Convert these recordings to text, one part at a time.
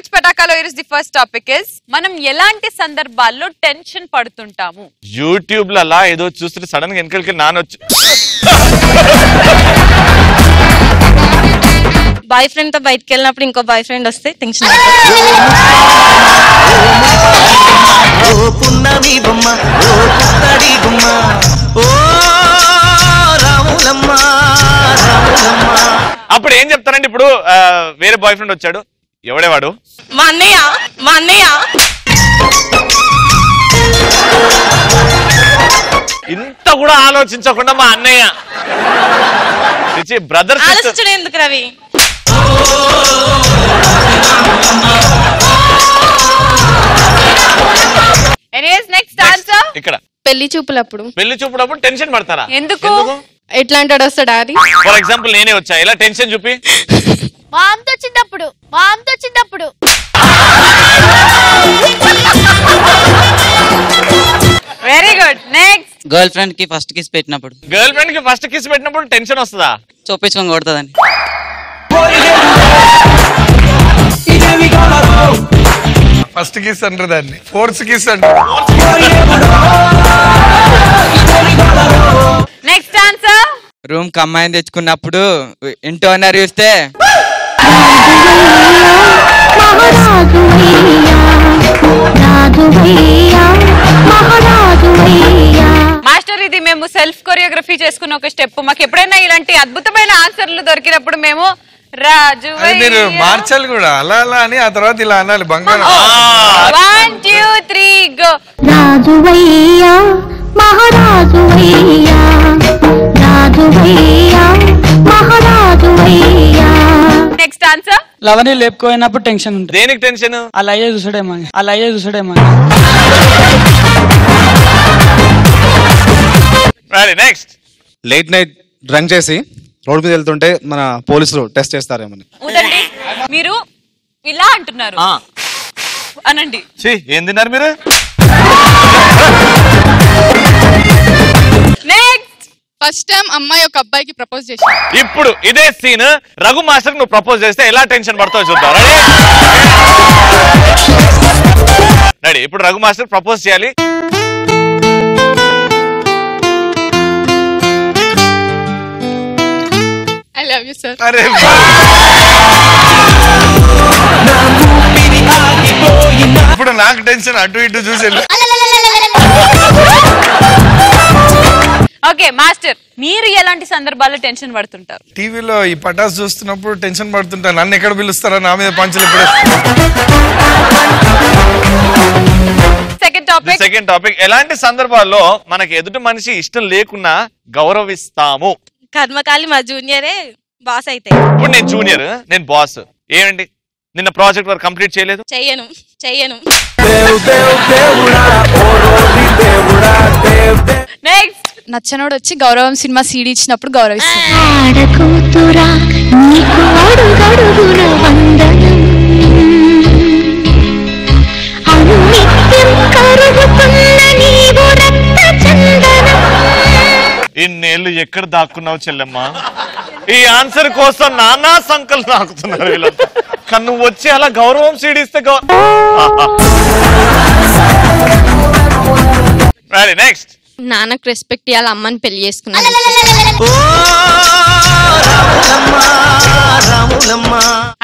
Lunch పటాకాలో is the first topic is మనం ఎలాంటి సందర్భాల్లో టెన్షన్ పడుతుంటాము. యూట్యూబ్ లో అలా ఏదో చూస్తుంటే సడన్ గా వెనకలికి నానొచ్చు. బాయ్ ఫ్రెండ్ తో బయటకు వెళ్ళినప్పుడు ఇంకో బాయ్ ఫ్రెండ్ వస్తే టెన్షన్. అప్పుడు ఏం చెప్తారండి? ఇప్పుడు వేరే బాయ్ ఫ్రెండ్ వచ్చాడు, ఎవడేవాడు? మా అన్నయ్య. ఇంత కూడా ఆలోచించకుండా మా అన్నయ్య. బ్రదర్ ఆలోచించడం ఎందుకు రవి? Anyways next answer. ఇక్కడ పెళ్లి చూపులప్పుడు టెన్షన్ పడతారా? ఎందుకు? ఎట్లాంటి వస్తాడా అది? ఫర్ ఎగ్జాంపుల్ నేనే వచ్చా, ఇలా టెన్షన్ చూపి మా అమ్మ వచ్చినప్పుడు very good. Next girl friend కి ఫస్ట్ కిస్ పెట్టినప్పుడు టెన్షన్ వస్తుందా? చొప్పించుకొని కొడతాదని. ఫస్ట్ కిస్ అంటారు దాన్ని, ఫోర్త్ కిస్ అంటారు. Next answer. రూమ్ కి అమ్మాయిని తెచ్చుకున్నప్పుడు ఇంటి ఓనర్ చూస్తే మాస్టర్ ఇది మేము సెల్ఫ్ కొరియోగ్రఫీ చేసుకున్న ఒక స్టెప్. మాకు ఎప్పుడైనా ఇలాంటి అద్భుతమైన ఆన్సర్లు దొరికినప్పుడు మేము రాజు మీరు మార్చాలి కూడా, అలా అలా అని ఆ తర్వాత ఇలా అనాలి. బంగారం 1 2 3 గో. రాజువయ్యా మహారాజువయ్యా రాజువయ్యా మహారాజువయ్యా. Next answer. లవని లేపుకోయినప్పుడు టెన్షన్ ఉంటుంది. దేనికి టెన్షన్? అలా అయ్యే చూసాడేమో. నెక్స్ట్. లేట్ నైట్ డ్రంక్ చేసి రోడ్ మీద వెళ్తుంటే మన పోలీసులు టెస్ట్ చేస్తారేమని. మీరు ఇలా అంటున్నారు అనండి. ఏం తిన్నారు మీరు? నెక్స్ట్. ఫస్ట్ టైం అమ్మాయి ఒక అబ్బాయికి ప్రపోజ్ చేసి. ఇప్పుడు ఇదే సీన్ రఘు మాస్టర్ నువ్వు ప్రపోజ్ చేస్తే ఎలా టెన్షన్ పడతావు చూద్దాం. రెడీ? ఇప్పుడు రఘు మాస్టర్ ప్రపోజ్ చేయాలి. I love you sir. అరే ఇప్పుడు నాకు టెన్షన్ అటు ఇటు చూసి. ఓకే మాస్టర్, మీరు ఎలాంటి సందర్భాల్లో టెన్షన్ పడుతుంటారు? టీవీలో ఈ పటాస్ చూస్తున్నప్పుడు టెన్షన్ పడుతుంటా, నన్ను ఎక్కడ పిలుస్తారా, నా మీద పంచులు ఎప్పుడు. సెకండ్ టాపిక్ ఎలాంటి సందర్భాల్లో మనకి ఎదుటి మనిషి ఇష్టం లేకున్నా గౌరవిస్తాము? కర్మకాలి మా జూనియరే బాస్ అయితే. ఇప్పుడు నేను జూనియర్, నేను బాస్. ఏమండి నిన్న ప్రాజెక్ట్ వర్క్ కంప్లీట్ చేయలేదు? చెయ్యను. నెక్స్ట్. నచ్చనోడు వచ్చి గౌరవం సినిమా సీడీ ఇచ్చినప్పుడు గౌరవిస్తాను. ఇన్నేళ్ళు ఎక్కడ దాక్కున్నావు చెల్లెమ్మ? ఈ ఆన్సర్ కోసం నానా సంకల్ నాకుతున్నారు వీళ్ళంతా. కన్ను వచ్చి అలా గౌరవం సీడిస్తే నెక్స్ట్. నాన్నకు రెస్పెక్ట్ ఇవ్వాలి, అమ్మని పెళ్లి చేసుకున్నాను.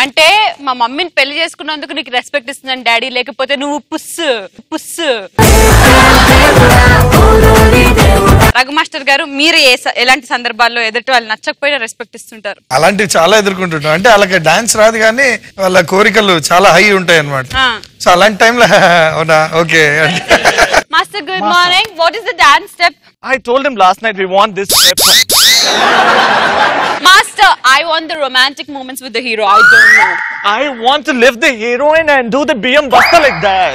అంటే మా మమ్మీని పెళ్లి చేసుకున్నందుకు నీకు రెస్పెక్ట్ ఇస్తున్నాను డాడీ, లేకపోతే నువ్వు పుస్సు. రఘు మాస్టర్ గారు, మీరు ఎలాంటి సందర్భాల్లో ఎదుటి వాళ్ళు నచ్చకపోయినా రెస్పెక్ట్ ఇస్తుంటారు? అలాంటివి చాలా ఎదుర్కొంటుంటాం. అంటే వాళ్ళకి డాన్స్ రాదు కానీ వాళ్ళ కోరికలు చాలా హై ఉంటాయి అన్నమాట. సో అలాంటి టైంలో okay. Master, good morning. What is the dance step? I told him last night we want this step. Master, I want the romantic moments with the hero. I don't know. I want to live the heroine and do the BM Buster like that.